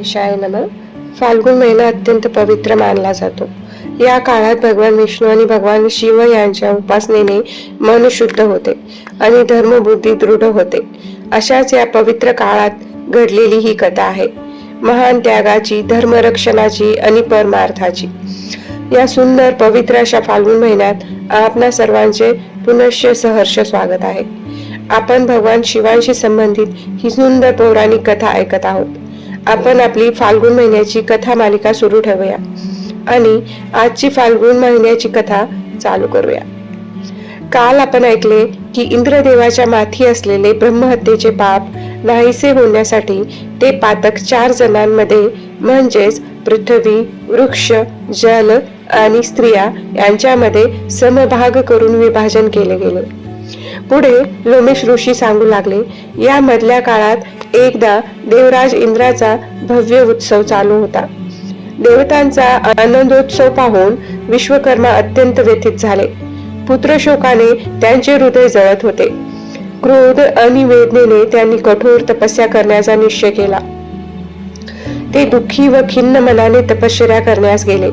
गणेशाय नमः. फाल्गुन महिना अत्यंत पवित्र मानला जातो. या काळात भगवान विष्णू आणि भगवान शिव यांच्या उपासनेने मन शुद्ध होते आणि धर्मबुद्धी दृढ होते. अशाच या पवित्र काळात घडलेली ही कथा आहे, महान त्यागाची, धर्मरक्षणाची आणि परमार्थाची. या सुंदर पवित्र अशा फाल्गुन महिन्यात आपणा सर्वांचे पुनश्च सहर्ष स्वागत आहे. आपण भगवान शिवांशी संबंधित ही सुंदर पौराणिक कथा ऐकत आहोत. आपण आपली फाल्गुन महिन्याची कथा मालिका सुरू ठेवूया आणि आजची फाल्गुन महिन्याची कथा चालू करूया. काल आपण ऐकले की इंद्रदेवाच्या माथी असलेले ब्रह्महत्येचे पाप नाहीसे होण्यासाठी ते पातक 4 जणांमध्ये म्हणजेच पृथ्वी, वृक्ष, जल आणि स्त्रिया यांच्यामध्ये समभाग करून विभाजन केले गेले. पुढे लोमेश ऋषी सांगू लागले, या मधल्या काळात एकदा देवराज इंद्राचा भव्य उत्सव चालू होता. देवतांचा आनंदोत्सव पाहून विश्वकर्मा अत्यंत व्यथित झाले. पुत्रशोकाने त्यांचे हृदय जळत होते. क्रोध आणि वेदनेने त्यांनी कठोर तपस्या करण्याचा निश्चय केला. ते दुःखी व खिन्न मनाने तपश्चर्या करण्यास गेले.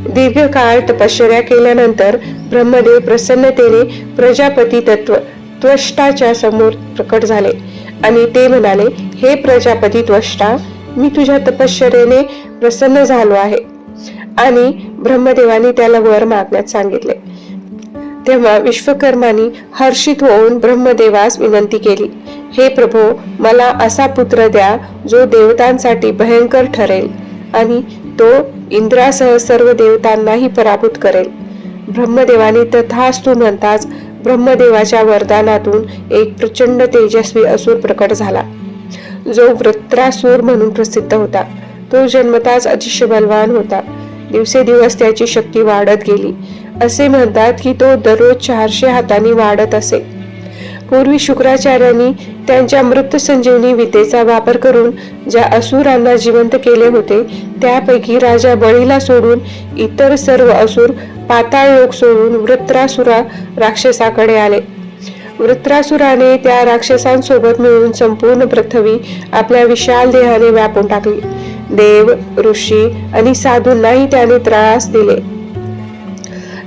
दीर्घकाळ तपश्चर्या केल्यानंतर ब्रह्मदेव प्रसन्नतेने प्रजापती त्वष्टाच्या समोर प्रकट झाले आणि ते म्हणाले, हे प्रजापती त्वष्टा, मी तुझ्या तपश्चर्येने प्रसन्न झालो आहे. आणि ब्रह्मदेवाने त्याला वर मागण्यास सांगितले. तेव्हा विश्वकर्मानी हर्षित होऊन ब्रह्मदेवास विनंती केली, हे प्रभो, मला असा पुत्र द्या जो देवतांसाठी भयंकर ठरेल आणि तो इंद्रासह सर्व देवतांनाही पराभूत करेल. ब्रह्मदेवाने तथास्तु म्हणताच ब्रह्मदेवाच्या वरदानातून एक प्रचंड तेजस्वी असुर प्रकट झाला, जो वृत्रासुर म्हणून प्रसिद्ध होता. तो जन्मताच अतिशय बलवान होता. दिवसेदिवस त्याची शक्ती वाढत गेली. असे म्हणतात की तो दररोज 400 हातांनी वाढत असे. पूर्वी शुक्राचार्यांनी त्यांच्या मृत संजीवनी विद्येचा वापर करून ज्या असुरांना जिवंत केले होते त्यापैकी राजा बळीला सोडून इतर सर्व असुर पाताळ लोक सोडून वृत्रासुरा राक्षसाकडे आले. वृत्रासुराने त्या राक्षसांसोबत मिळून संपूर्ण पृथ्वी आपल्या विशाल देहाने व्यापून टाकली. देव, ऋषी आणि साधूंनाही त्याने त्रास दिले.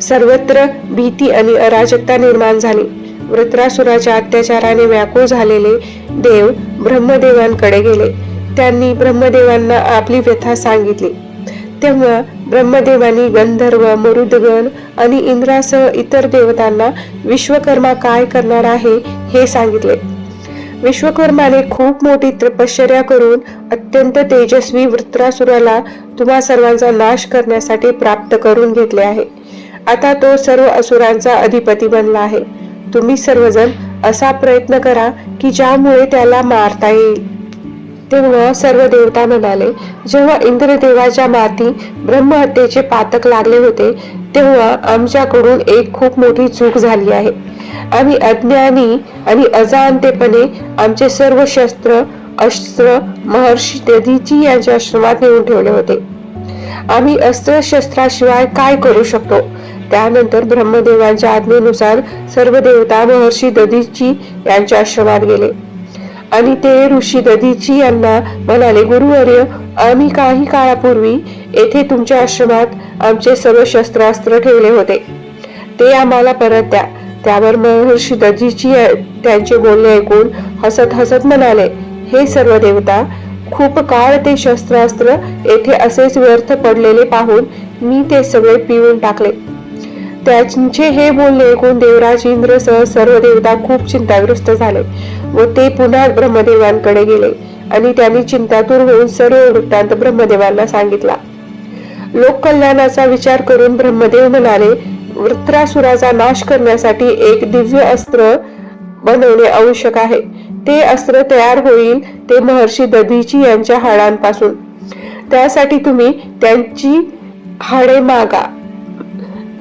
सर्वत्र भीती आणि अराजकता निर्माण झाली. वृत्रासुराच्या अत्याचाराने व्याकुळ झालेले देव ब्रह्मदेवांकडे गेले. त्यांनी ब्रह्मदेवांना आपली व्यथा सांगितली. तेव्हा ब्रह्मदेवांनी गंधर्व, मरुदगण आणि इंद्रासह इतर देवतांना विश्वकर्मा काय करणार आहे हे सांगितले. विश्वकर्माने खूप मोठी तपश्चर्या करून अत्यंत तेजस्वी वृत्रासुराला तुम्हा सर्वांचा नाश करण्यासाठी प्राप्त करून घेतले आहे. आता तो सर्व असुरांचा अधिपती बनला आहे. तुम्ही सर्वजण असा प्रयत्न करा की ज्यामुळे त्याला मारता येईल. तेव्हा सर्व देवता म्हणाले, जेव्हा इंद्रदेवाच्या माथी ब्रह्महत्येचे पातक लागले होते तेव्हा आमच्याकडून एक खूप मोठी चूक झाली आहे. आम्ही अज्ञानी आणि अजाणतेपणे आमचे सर्व अस्त्र महर्षी दधीची यांच्या आश्रमात नेऊन ठेवले होते. आम्ही अस्त्रशस्त्राशिवाय काय करू शकतो? त्यानंतर ब्रह्मदेवांच्या आज्ञेनुसार सर्व देवता महर्षी दधीची यांच्या आश्रमात गेले आणि ते ऋषी दधीची यांना म्हणाले, गुरुवर्य, आम्ही काही काळापूर्वी येथे तुमच्या आश्रमात आमचे सर्व शस्त्रास्त्र ठेवले होते, ते आम्हाला परत द्या. त्यावर महर्षी दधीची त्यांचे बोलणे ऐकून हसत हसत म्हणाले, हे सर्व देवता, खूप काळ ते शस्त्रास्त्र येथे असेच व्यर्थ पडलेले पाहून मी ते सगळे पिळून टाकले. त्यांचे हे बोलणे ऐकून देवराज इंद्रसह सर्व देवता खूप चिंताग्रस्त झाले व ते पुन्हा ब्रह्मदेवांकडे गेले आणि त्यांनी चिंतातूर होऊन सर्व वृत्तांत ब्रह्मदेवांना सांगितला. लोककल्याणाचा विचार करून ब्रह्मदेव म्हणाले, वृत्रासुराचा नाश करण्यासाठी एक दिव्य अस्त्र बनवणे आवश्यक आहे. ते अस्त्र तयार होईल ते महर्षी दधीची यांच्या हाडांपासून. त्यासाठी तुम्ही त्यांची हाडे मागा.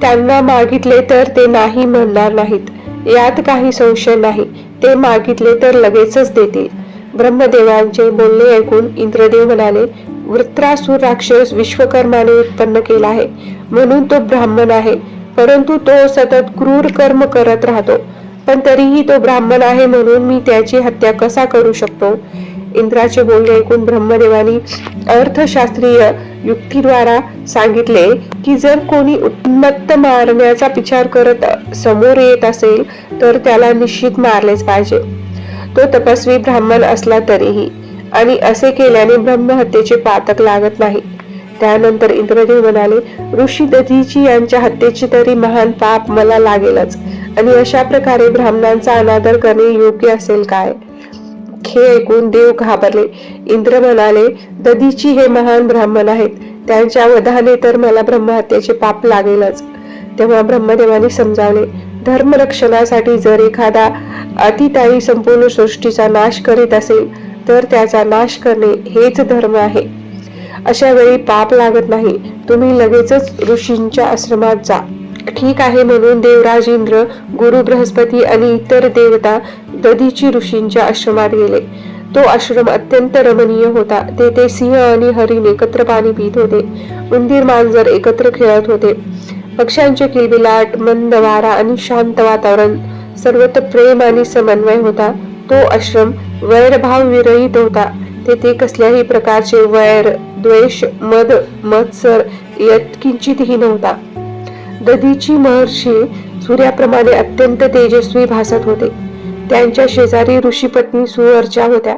त्यांना मागितले तर ते नाही म्हणणार नाहीत, यात काही संशय नाही. ते मागितले तर लगेचच देतील. ब्रह्मदेवांचे बोलणे ऐकून इंद्रदेव म्हणाले, वृत्रासुर राक्षस विश्वकर्माने उत्पन्न केला आहे म्हणून तो ब्राह्मण आहे, परंतु तो सतत क्रूर कर्म करत राहतो. पण तरीही तो ब्राह्मण आहे म्हणून मी त्याची हत्या कसा करू शकतो? इंद्राचे बोलणे ऐकून ब्रह्मदेवानी अर्थशास्त्रीय युक्तीद्वारा सांगितले की जर कोणी उन्मत्त मारण्याचा विचार करत समोर येत असेल तर त्याला निश्चित मारलेच पाहिजे, तो तपस्वी ब्राह्मण असला तरीही, आणि असे केल्याने ब्रह्महत्येचे पातक लागत नाही. त्यानंतर इंद्रदेव म्हणाले, ऋषी दधीची यांच्या हत्येचे तरी महान पाप मला लागेलच, आणि अशा प्रकारे ब्राह्मणांचा अनादर करणे योग्य असेल काय? हे ऐकून देव घाबरले. इंद्र म्हणाले, दधीची हे महान ब्राह्मण आहेत, त्यांच्या वधाने तर मला ब्रह्महत्येचे पाप लागेलच. तेव्हा ब्रह्मदेवाने समजावले, धर्मरक्षणासाठी जर एखादा अतिताई संपूर्ण सृष्टीचा नाश करीत असेल तर त्याचा नाश करणे हेच धर्म आहे. अशा वेळी पाप लागत नाही, तुम्ही लगेचच ऋषींच्या आश्रमात जा. ठीक आहे म्हणून देवराज इंद्र, गुरु बृहस्पती आणि इतर देवता दधीची ऋषींच्या आश्रमात गेले. तो आश्रम अत्यंत रमणीय होता. तेथे सिंह आणि हरिण एकत्र पाणी पित होते, उंदीर मांजर एकत्र खेळत होते. पक्ष्यांचे किलबिलाट, मंद वारा आणि शांत वातावरण, सर्वत्र प्रेम आणि समन्वय होता. तो आश्रम वैरभाव विरहित होता. तेथे कसल्याही प्रकारचे वैर, द्वेष, मद, मत्सर यत्किंचितही नव्हता. दधीची महर्षी सूर्याप्रमाणे अत्यंत तेजस्वी भासत होते. त्यांच्या शेजारी ऋषीपत्नी सुवर्चा होत्या.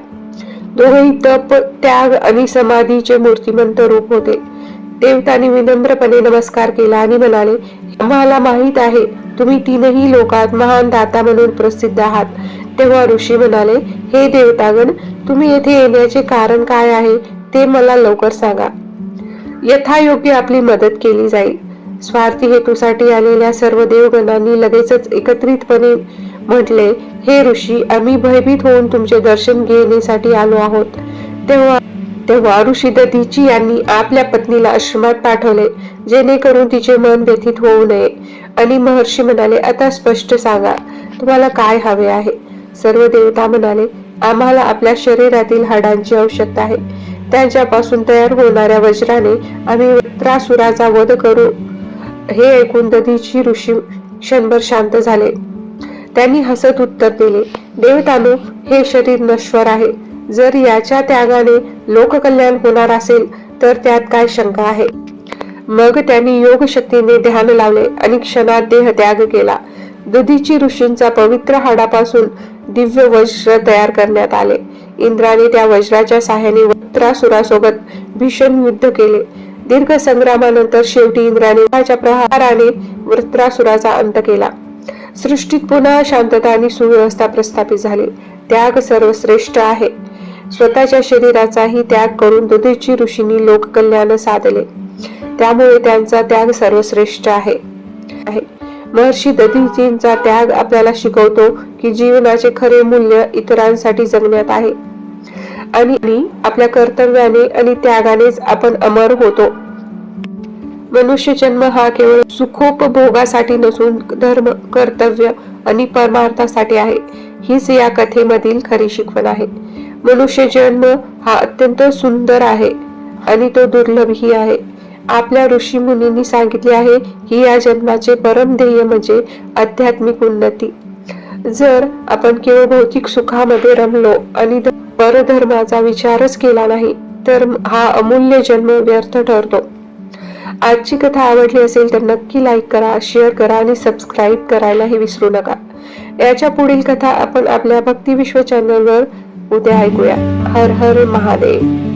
दोघेही तप, त्याग आणि समाधीचे मूर्तिमंत रूप होते. देवतांनी विनम्रपणे नमस्कार केला आणि म्हणाले, आम्हाला माहित आहे तुम्ही तीनही लोकात महान दाता म्हणून प्रसिद्ध आहात. तेव्हा ऋषी म्हणाले, हे देवतागण, तुम्ही येथे येण्याचे कारण काय आहे ते मला लवकर सांगा. यथायोग्य आपली मदत केली जाईल. स्वार्थी हेतूसाठी आलेल्या सर्व देवगणांनी लगेचच एकत्रितपणे म्हटले, हे ऋषी, आम्ही भयभीत होऊन तुमचे दर्शन घेण्यासाठी आलो आहोत. तेव्हा ऋषी दधीची यांनी आपल्या पत्नीला आश्रमात पाठवले, जेणेकरून तिचे मन व्यथित होऊ नये. आणि महर्षी म्हणाले, आता स्पष्ट सांगा, तुम्हाला काय हवे आहे? सर्व देवता म्हणाले, आम्हाला आपल्या शरीरातील हाडांची आवश्यकता आहे. त्यांच्यापासून तयार होणाऱ्या वज्राने आम्ही वृत्रासुराचा वध करू. हे ऐकून दधीची ऋषी क्षणभर शांत झाले. त्यांनी हसत उत्तर दिले, देवतानो, हे शरीर नश्वर आहे. जर याच्या त्यागाने लोककल्याण होणार असेल तर त्यात काय शंका आहे? मग त्यांनी योग शक्तीने ध्यान लावले आणि क्षणात देह त्याग केला. दधीची ऋषींचा पवित्र हाडापासून दिव्य वज्र तयार करण्यात आले. इंद्राने त्या वज्राच्या साहाय्याने वृत्रासुरासोबत भीषण युद्ध केले. दीर्घ संग्रामानंतर शेवटी इंद्राने त्याच्या प्रहाराने वृत्रासुराचा अंत केला. सृष्टीत पुन्हा शांतता आणि सुव्यवस्था प्रस्थापित झाली. त्याग सर्वश्रेष्ठ आहे. स्वतःच्या शरीराचाही त्याग करून दधीची ऋषींनी लोककल्याण साधले. त्यामुळे त्यांचा त्याग सर्वश्रेष्ठ आहे. महर्षी दधीजींचा त्याग आपल्याला शिकवतो की जीवनाचे खरे मूल्य इतरांसाठी जगण्यात आहे, आणि आपल्या कर्तव्याने आणि त्यागानेच आपण अमर होतो. मनुष्य जन्म हा केवळ सुखोपभोगासाठी नसून धर्म, कर्तव्य आणि परमार्थासाठी आहे. हीच या कथेमधील खरी शिकवण आहे. मनुष्य जन्म हा अत्यंत सुंदर आहे आणि तो दुर्लभही आहे. आपल्या ऋषी मुनींनी सांगितले आहे की या जन्माचे परम ध्येय म्हणजे आध्यात्मिक उन्नती. जर आपण केवळ भौतिक सुखामध्ये रमलो आणि परधर्माचा विचारच केला नाही तर हा अमूल्य जन्म व्यर्थ ठरतो. आजची कथा आवडली असेल तर नक्की लाईक करा, शेअर करा आणि सबस्क्राईब करायलाही विसरू नका. याच्या पुढील कथा आपण आपल्या भक्ती विश्व चॅनलवर उद्या ऐकूया. हर हर महादेव.